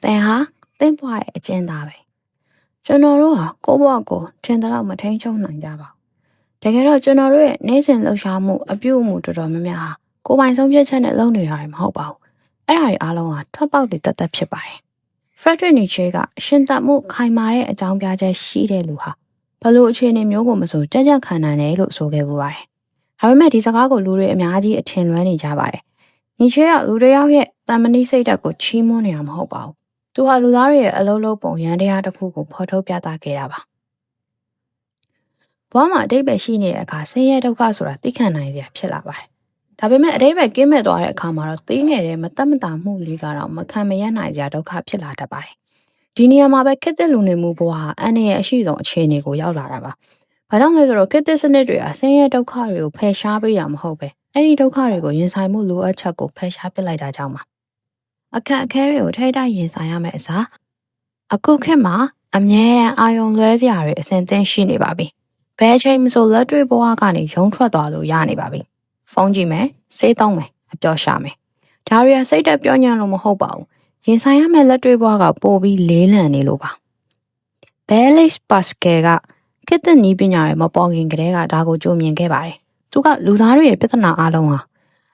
တင်ဟာတင်းပွားရဲ့အကျဉ်းသားပဲကျွန်တော်တို့ဟာကိုယ့်ဘဝကိုထင်တယ်လို့မထိန်ချုံနိုင်ကြပါဘူးတကယ်တော့ကျွန်တော်တို့ရဲ့နေ့စဉ်လှုပ်ရှားမှုအပြုအမူတော်တော်များများဟာကိုယ်ပိုင်ဆုံးဖြတ်ချက်နဲ့လုပ်နေတာမဟုတ်ပါဘူးအဲ့ဒါတွေအားလုံးဟာထွက်ပေါက်တွေတသက်ဖြစ်ပါတယ်ဖရက်ဒရစ်နီချေကရှင်သန်မှုခိုင်မာတဲ့အကြောင်းပြချက်ရှိတဲ့လူဟာဘလို့အခြေအနေမျိုးကိုမဆိုကြက်ကြက်ခံနိုင်တယ်လို့ဆိုခဲ့ပူပါတယ်ဒါပေမဲ့ဒီစကားကိုလူတွေအများကြီးအထင်လွဲနေကြပါတယ်နီချေကလူတွေရောက်ရဲ့တမန်နီစိတ်ဓာတ်ကိုချီးမွမ်းနေတာမဟုတ်ပါဘူးသူဟာလူသားတွေရဲ့အလုံးလုံးပုံရန်တရားတစ်ခုကိုဖော်ထုတ်ပြသခဲ့တာပါဘဝမှာအတိတ်ပဲရှိနေတဲ့အခါဆင်းရဲဒုက္ခဆိုတာသိခံနိုင်စရာဖြစ်လာပါတယ်ဒါပေမဲ့အတိတ်ပဲကင်းမဲ့သွားတဲ့အခါမှာတော့သိငယ်တဲ့မတတ်မတာမှုလေးကတော့မခံမရနိုင်စရာဒုက္ခဖြစ်လာတတ်ပါတယ်ဒီနေရာမှာပဲခေတ်သစ်လူနေမှုဘဝဟာအန္တရာယ်အရှိဆုံးအခြေအနေကိုရောက်လာတာပါဘာကြောင့်လဲဆိုတော့ခေတ်သစ်စနစ်တွေဟာဆင်းရဲဒုက္ခတွေကိုဖယ်ရှားပေးတာမဟုတ်ပဲအဲ့ဒီဒုက္ခတွေကိုရင်ဆိုင်မှုလိုအပ်ချက်ကိုဖယ်ရှားပစ်လိုက်တာကြောင့်ပါအခက်အခဲတွေကိုထိတိုက်ရင်ဆိုင်ရမယ့်အစားအခုခေတ်မှာအမြဲတမ်းအာယုံလွဲစရာတွေအစဉ်သင်းရှိနေပါပြီဘယ်အချိန်မှဆိုလက်တွေ့ဘဝကနေရုံထွက်သွားလို့ရနေပါပြီဖုန်းကြည့်မယ်စေးသုံးမယ်အပျော်ရှာမယ်ဒါတွေကစိတ်သက်ပြောညံ့လို့မဟုတ်ပါဘူးရင်ဆိုင်ရမယ့်လက်တွေ့ဘဝကပိုပြီးလေးလံနေလို့ပါဘဲလိစ်ပတ်စကယ်ကခေတ်သစ်နည်းပညာတွေမပေါ်ခင်ကတည်းကဒါကိုကြိုမြင်ခဲ့ပါတယ်သူကလူသားတွေရဲ့ပြဿနာအလုံးဟာ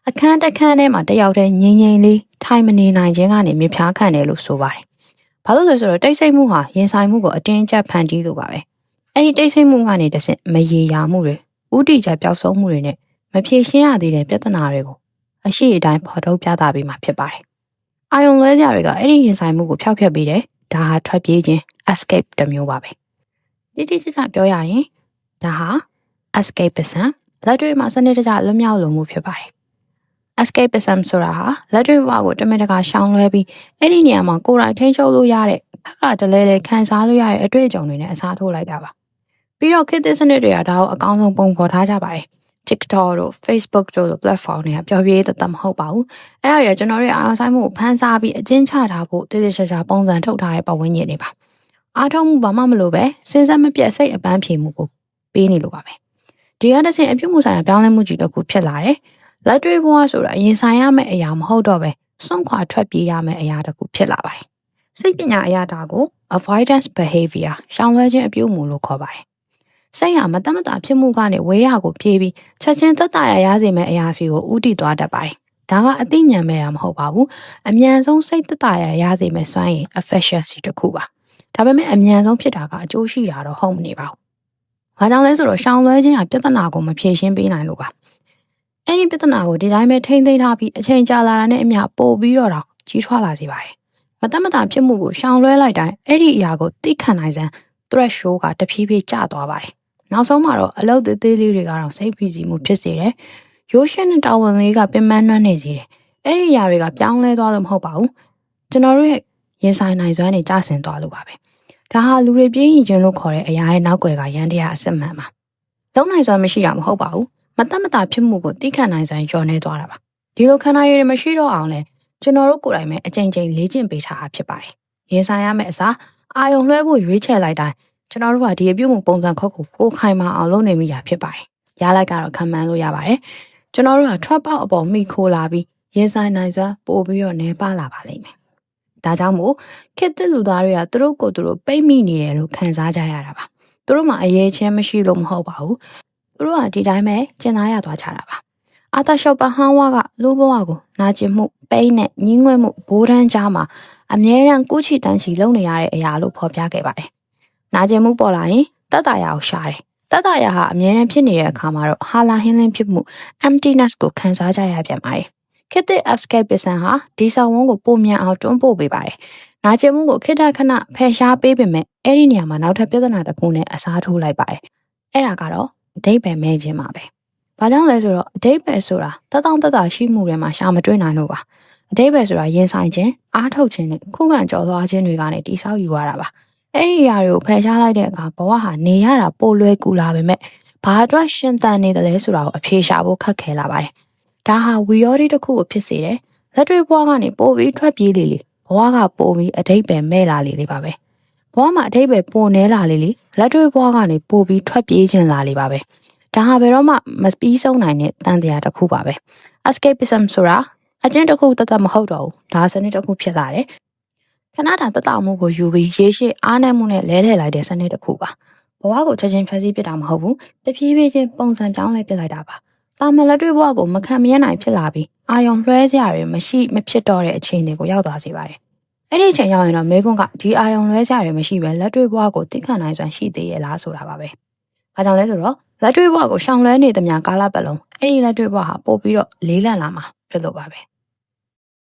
အခန်းတစ်ခန်းထဲမှာတယောက်တည်းငြိမ်ငြိမ်လေးထိုင်မနေနိုင်ခြင်းကနေမြဖြားခံတယ်လို့ဆိုပါတယ်။ဘာလို့လဲဆိုတော့တိတ်ဆိတ်မှုဟာရင်ဆိုင်မှုကိုအတင်းကျပ်ဖန်တီးလို့ပါပဲ။အဲဒီတိတ်ဆိတ်မှုကနေတဆင့်မရေရာမှုတွေဥတီချက်ပျောက်ဆုံးမှုတွေနဲ့မဖြေရှင်းရသေးတဲ့ပြဿနာတွေကိုအရှိအတိုင်းဖော်ထုတ်ပြသပေးမှာဖြစ်ပါတယ်။အာယုံလွဲစရာတွေကအဲ့ဒီရင်ဆိုင်မှုကိုဖျောက်ဖျက်ပေးတယ်။ဒါဟာထွက်ပြေးခြင်း escape တစ်မျိုးပါပဲ။တိတိကျကျပြောရရင်ဒါဟာ escapism လက်တွေ့မှာစနစ်တကျလွတ်မြောက်လိုမှုဖြစ်ပါတယ်။ escapism ဆိုတာဟာလက်တွေ့ဘဝကိုတမင်တကာရှောင်လွှဲပြီးအဲ့ဒီနေရာမှာကိုယ်တိုင်ထိန်းချုပ်လို့ရတဲ့အခါတလဲလဲခံစားလို့ရတဲ့အတွေ့အကြုံတွေနဲ့အစားထိုးလိုက်တာပါပြီးတော့ခေတ်သစ်စနစ်တွေကဒါကိုအကောင်းဆုံးပုံဖော်ထားကြပါတယ် TikTok တို့ Facebook တို့လို platform တွေကပျော်ပြရေးတမဟုတ်ပါဘူးအဲ့ဒါတွေကကျွန်တော်တို့အာရုံစိုက်မှုကိုဖန်ဆားပြီးအကျဉ်းချထားဖို့တည်တည်ချာချာပုံစံထုတ်ထားတဲ့ပတ်ဝန်းကျင်တွေပါအားထုတ်မှုဘာမှမလိုပဲစဉ်ဆက်မပြတ်စိတ်အပန်းဖြေမှုကိုပေးနေလို့ပါပဲဒီကတစ်ဆင့်အပြုတ်မှုဆိုင်ရာပြောင်းလဲမှုကြီးတစ်ခုဖြစ်လာတယ်လက်တွေ့ဘဝဆိုတာရင်ဆိုင်ရမယ့်အရာမဟုတ်တော့ပဲစွန့်ခွာထွက်ပြေးရမယ့်အရာတစ်ခုဖြစ်လာပါတယ်။စိတ်ပညာအရာတာကို avoidance behavior ရှောင်လွှဲခြင်းအပြုအမူလို့ခေါ်ပါတယ်။စိတ်ဟာမတတ်မတာဖြစ်မှုကနေဝေးရကိုပြေးပြီးချက်ချင်းသက်သာရစေမယ့်အရာစီကိုဥတည်သွားတတ်ပါတယ်။ဒါကအသိဉာဏ်မဲ့တာမဟုတ်ပါဘူး။အမြန်ဆုံးစိတ်သက်သာရစေမယ့်စွမ်းရည် efficiency တစ်ခုပါ။ဒါပေမဲ့အမြန်ဆုံးဖြစ်တာကအကျိုးရှိတာတော့ဟုတ်မနေပါဘူး။ဘာကြောင့်လဲဆိုတော့ရှောင်လွှဲခြင်းဟာပြဿနာကိုမဖြေရှင်းပေးနိုင်လို့ပါ။အဲ့ဒီပြဿနာကိုဒီတိုင်းပဲထိမ့်သိမ်းထားပြီးအချိန်ကြာလာတာနဲ့အမျှပို့ပြီးတော့ကြီးထွားလာစေပါတယ်။မတတ်မတာဖြစ်မှုကိုရှောင်လွှဲလိုက်တိုင်းအဲ့ဒီအရာကိုသိခံနိုင်စမ်း threshold ကတဖြည်းဖြည်းကျသွားပါတယ်။နောက်ဆုံးမှာတော့အလုပ်သေးသေးလေးတွေကတော့စိတ်ဖိစီးမှုဖြစ်စေတယ်။ရိုးရှင်းတဲ့တာဝန်လေးကပင်ပန်းနှွမ်းနေစေတယ်။အဲ့ဒီအရာတွေကပြောင်းလဲသွားလို့မဟုတ်ပါဘူး။ကျွန်တော်တို့ရဲ့ရင်ဆိုင်နိုင်စွမ်းတွေကျဆင်းသွားလို့ပါပဲ။ဒါဟာလူတွေပြင်းရင်ခြင်းလို့ခေါ်တဲ့အရာရဲ့နောက်ွယ်ကရန်တရားအစစ်မှန်ပါ။လုံးနိုင်စွမ်းမရှိတာမဟုတ်ပါဘူး။မတတ်မတာဖြစ်မှုကိုသိခံနိုင်စွမ်းလျော့နေသွားတာပါဒီလိုခန္ဓာရည်တွေမရှိတော့အောင်လဲကျွန်တော်တို့ကိုယ်တိုင်ပဲအချိန်ချင်းလေ့ကျင့်ပေးထားတာဖြစ်ပါတယ်ရင်ဆိုင်ရမယ့်အစားအာယုံလွှဲဖို့ရွေးချယ်လိုက်တိုင်းကျွန်တော်တို့ကဒီအပြုတ်မှုပုံစံခုတ်ကိုပိုခိုင်မာအောင်လုပ်နေမိတာဖြစ်ပါတယ်ရလိုက်ကတော့ခံမှန်းလို့ရပါတယ်ကျွန်တော်တို့ကထွက်ပေါက်အပေါ်မိခိုးလာပြီးရင်ဆိုင်နိုင်စွမ်းပို့ပြီးတော့နေပါလာပါလိမ့်မယ်ဒါကြောင့်မို့ခေတ်သစ်လူသားတွေကသူတို့ကိုယ်သူတို့ပိတ်မိနေတယ်လို့ခံစားကြရတာပါသူတို့မှအရေးချင်းမရှိလို့မဟုတ်ပါဘူးသူတို့ကဒီတိုင်းပဲကျင်သားရသွားကြတာပါအာသာရှော့ပဟန်ဝါကလူဘဝကိုနာကျင်မှုပိန်းနဲ့ညှင်းငွေ့မှုဘိုးတန်းကြားမှာအမြဲတမ်းကုချီတန်းချီလုပ်နေရတဲ့အရာလို့ဖော်ပြခဲ့ပါတယ်နာကျင်မှုပေါ်လာရင်တတ်တာရအောင်ရှာတယ်တတ်တာရဟာအမြဲတမ်းဖြစ်နေတဲ့အခါမှာတော့ဟာလာဟင်းလင်းဖြစ်မှု emptiness ကိုခံစားကြရပြန်ပါတယ်ခေတ်သစ် escapism ဟာဒီဆောင်ဝန်းကိုပုံမြန်အောင်တွန်းပို့ပေးပါတယ်နာကျင်မှုကိုခေတ္တခဏဖယ်ရှားပေးပေမဲ့အဲ့ဒီနေရာမှာနောက်ထပ်ပြဿနာတစ်ခုနဲ့အစားထိုးလိုက်ပါတယ်အဲ့ဒါကတော့အဓိပ္ပာယ်မဲ့ခြင်းပါပဲ။ဘာကြောင့်လဲဆိုတော့အဓိပ္ပာယ်ဆိုတာတတောင့်တတရှိမှုတွေမှာရှာမတွေ့နိုင်လို့ပါ။အဓိပ္ပာယ်ဆိုတာရင်ဆိုင်ခြင်းအားထုတ်ခြင်းနဲ့ခုခံကြော်သွားခြင်းတွေကနေတိဆောက်ယူရတာပါ။အဲ့ဒီအရာတွေကိုဖယ်ရှားလိုက်တဲ့အခါဘဝဟာနေရတာပိုလွယ်ကူလာပေမဲ့ဘာအတွက်ရှင်သန်နေတယ်လဲဆိုတာကိုအဖြေရှာဖို့ခက်ခဲလာပါတယ်။ဒါဟာဝီယောဒီတစ်ခုကိုဖြစ်စေတယ်။လက်တွေ့ဘဝကနေပို့ပြီးထွက်ပြေးလေလေဘဝကပို့ပြီးအဓိပ္ပာယ်မဲ့လာလေလေပါပဲ။ဘဝမှာအဓိပ္ပာယ်ပိုနေလာလေလေလက်တွေ့ဘဝကနေပို့ပြီးထွက်ပြေးခြင်းလာလေပါပဲ။ဒါဟာဘယ်တော့မှမပြီးဆုံးနိုင်တဲ့တန်တရားတစ်ခုပါပဲ escapism ဆိုတာအကျဉ်းတစ်ခုတသက်မဟုတ်တော့ဘူးဒါစနစ်တစ်ခုဖြစ်လာတယ် ခဏတာတက်တောက်မှုကိုယူပြီးရေရှည်အားနည်းမှုနဲ့လဲလှယ်လိုက်တဲ့စနစ်တစ်ခုပါဘဝကိုချက်ချင်းဖျက်ဆီးပစ်တာမဟုတ်ဘူးတဖြည်းဖြည်းချင်းပုံစံပြောင်းလဲပစ်လိုက်တာပါတာမန်လက်တွေ့ဘဝကိုမခံမရနိုင်ဖြစ်လာပြီးအာယုံလွှဲစရာတွေမရှိမဖြစ်တော့တဲ့အခြေအနေကိုရောက်သွားစေပါတယ်အဲ့ဒီအချိန်ရောက်ရင်တော့မေကွန်းကဒီအာယုံလွှဲစရာတွေမရှိပဲလက်တွေ့ဘဝကိုသိခံနိုင်စွမ်းရှိသေးရဲ့လားဆိုတာပါပဲဘာကြောင့်လဲဆိုတော့လက်တွေ့ဘဝကိုရှောင်လွှဲနေသမျှကာလပတ်လုံးအဲ့ဒီလက်တွေ့ဘဝဟာပို့ပြီးတော့လေးလံလာမှာဖြစ်လို့ပါပဲ